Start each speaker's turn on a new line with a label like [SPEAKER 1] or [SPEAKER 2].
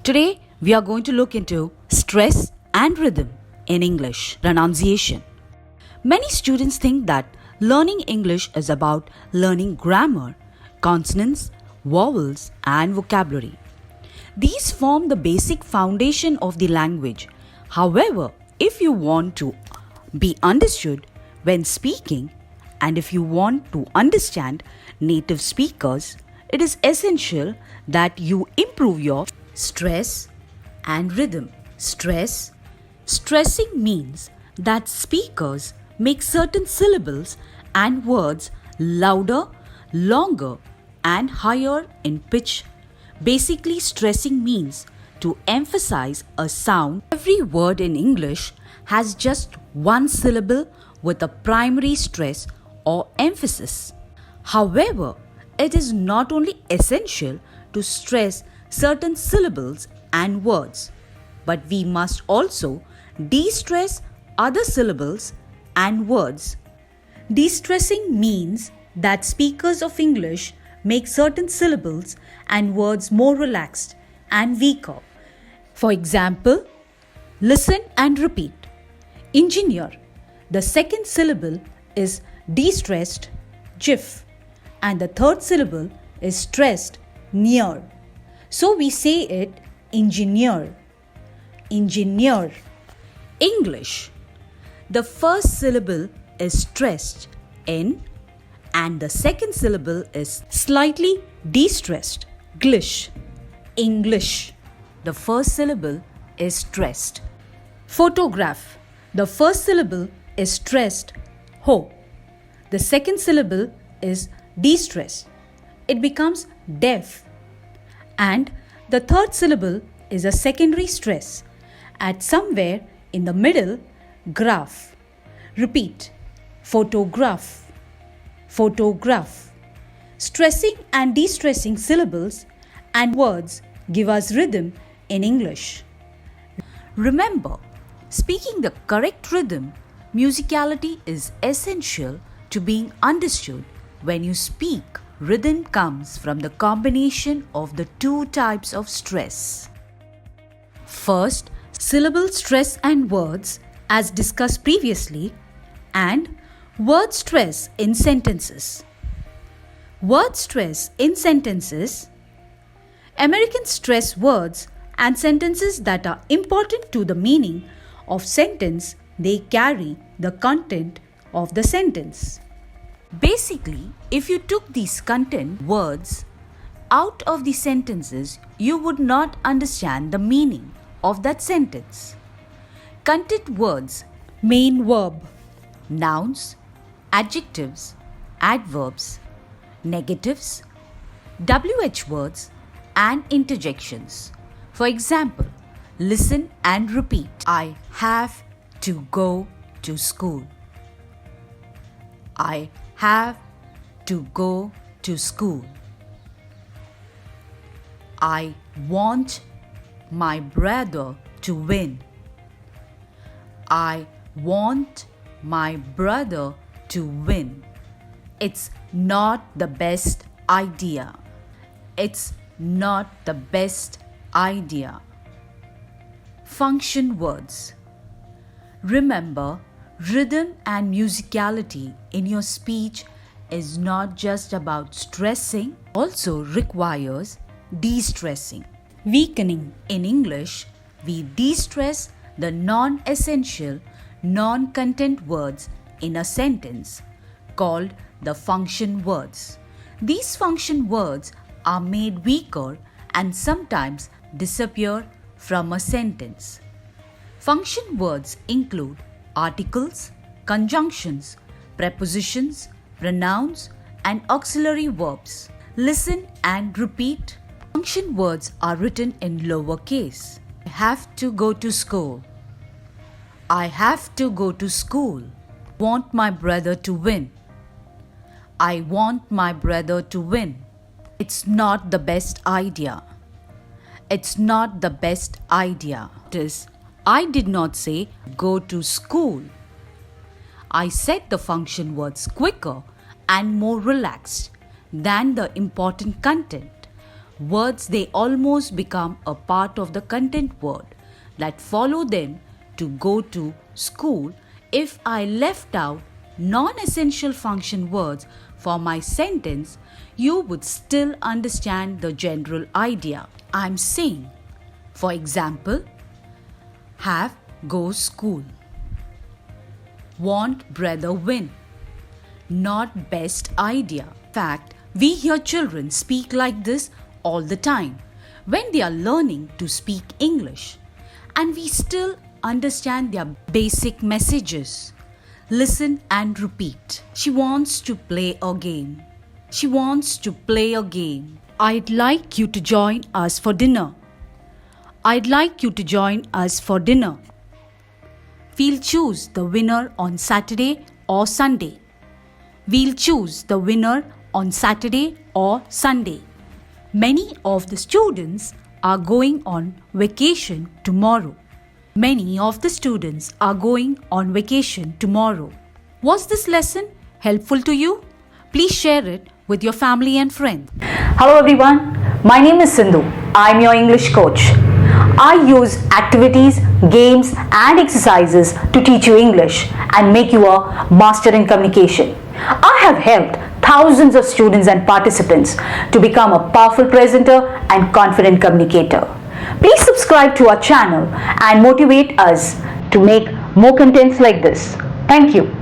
[SPEAKER 1] Today, we are going to look into stress and rhythm in English pronunciation. Many students think that learning English is about learning grammar, consonants, vowels, and vocabulary. These form the basic foundation of the language. However, if you want to be understood when speaking, and if you want to understand native speakers, it is essential that you improve your stress and rhythm. Stressing means that speakers make certain syllables and words louder, longer, and higher in pitch. Basically, stressing means to emphasize a sound. Every word in English has just one syllable with a primary stress or emphasis. However, it is not only essential to stress certain syllables and words, but we must also de-stress other syllables and words. De-stressing means that speakers of English make certain syllables and words more relaxed and weaker. For example, listen and repeat. Engineer. The second syllable is de-stressed, jiff, and the third syllable is stressed, near. So we say it engineer. Engineer. English. The first syllable is stressed, in, and the second syllable is slightly de-stressed, glish. English. The first syllable is stressed. Photograph. The first syllable is stressed, ho. The second syllable is de-stressed. It becomes deaf. And the third syllable is a secondary stress. At somewhere in the middle, graph. Repeat. Photograph. Photograph. Stressing and de-stressing syllables and words give us rhythm in English. Remember, speaking the correct rhythm, musicality is essential to being understood. When you speak, rhythm comes from the combination of the two types of stress. First, syllable stress and words, as discussed previously, and word stress in sentences. Word stress in sentences. Americans stress words and sentences that are important to the meaning of sentence. They carry the content of the sentence. Basically, if you took these content words out of the sentences, you would not understand the meaning of that sentence. Content words, main verb, nouns, adjectives, adverbs, negatives, WH words, and interjections. For example, listen and repeat. I have to go to school. I have to go to school. I want my brother to win. I want my brother to win. It's not the best idea. It's not the best idea. Function words. Remember, rhythm and musicality in your speech is not just about stressing, also requires de-stressing. Weakening. In English, we de-stress the non-essential, non-content words in a sentence called the function words. These function words are made weaker and sometimes disappear from a sentence. Function words include articles, conjunctions, prepositions, pronouns, and auxiliary verbs. Listen and repeat. Function words are written in lower case. I have to go to school. I have to go to school. Want my brother to win. I want my brother to win. It's not the best idea. It's not the best idea. It is, I did not say go to school. I said the function words quicker and more relaxed than the important content. Words they almost become a part of the content word that follow them to go to school. If I left out non-essential function words for my sentence, you would still understand the general idea I'm saying. For example, have go school. Want brother win. Not best idea. Fact, we hear children speak like this all the time when they are learning to speak English, and we still understand their basic messages. Listen and repeat. She wants to play a game. She wants to play a game. I'd like you to join us for dinner. I'd like you to join us for dinner. We'll choose the winner on Saturday or Sunday. We'll choose the winner on Saturday or Sunday. Many of the students are going on vacation tomorrow. Many of the students are going on vacation tomorrow. Was this lesson helpful to you? Please share it with your family and friends.
[SPEAKER 2] Hello everyone, my name is Sindhu. I'm your English coach. I use activities, games and exercises to teach you English and make you a master in communication. I have helped thousands of students and participants to become a powerful presenter and confident communicator. Please subscribe to our channel and motivate us to make more contents like this. Thank you.